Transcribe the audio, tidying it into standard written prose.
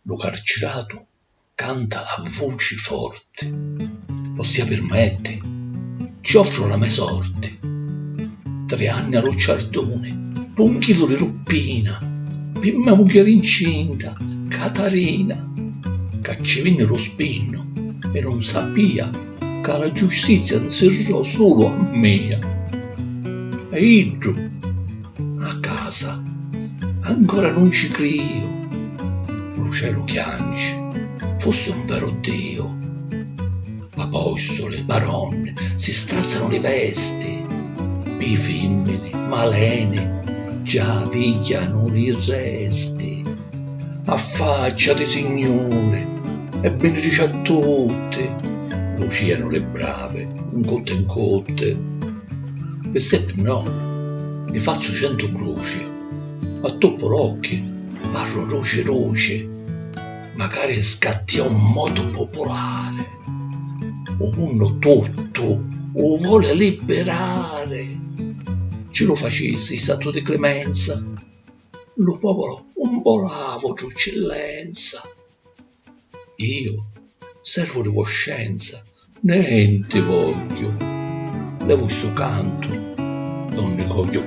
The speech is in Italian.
lo carcerato canta a voci forti. Ossia permette, ci offro la mia sorte. 3 anni allo ciardone, per 1 chilo di roppina, per mia moglie incinta, Catarina, che ci venne lo spinno e non sapeva che la giustizia non servirà solo a me. E io, a casa, ancora non ci credo. Lo cielo piange, fosse un vero Dio. Apostoli, baronne, si strazzano le vesti, i femmine, malene, già vigliano i resti. Affacciati, Signore, e benedice a tutte. L'oceano le brave, in cotte, e se no, ne faccio 100 croci, a toppo l'occhio, parlo roce, magari scatti a un moto popolare. Uno tutto lo vuole liberare. Ce lo facesse stato di clemenza, lo popolo un volavo di eccellenza. Io, servo di coscienza, niente voglio. Levo sto canto, non ne coglio.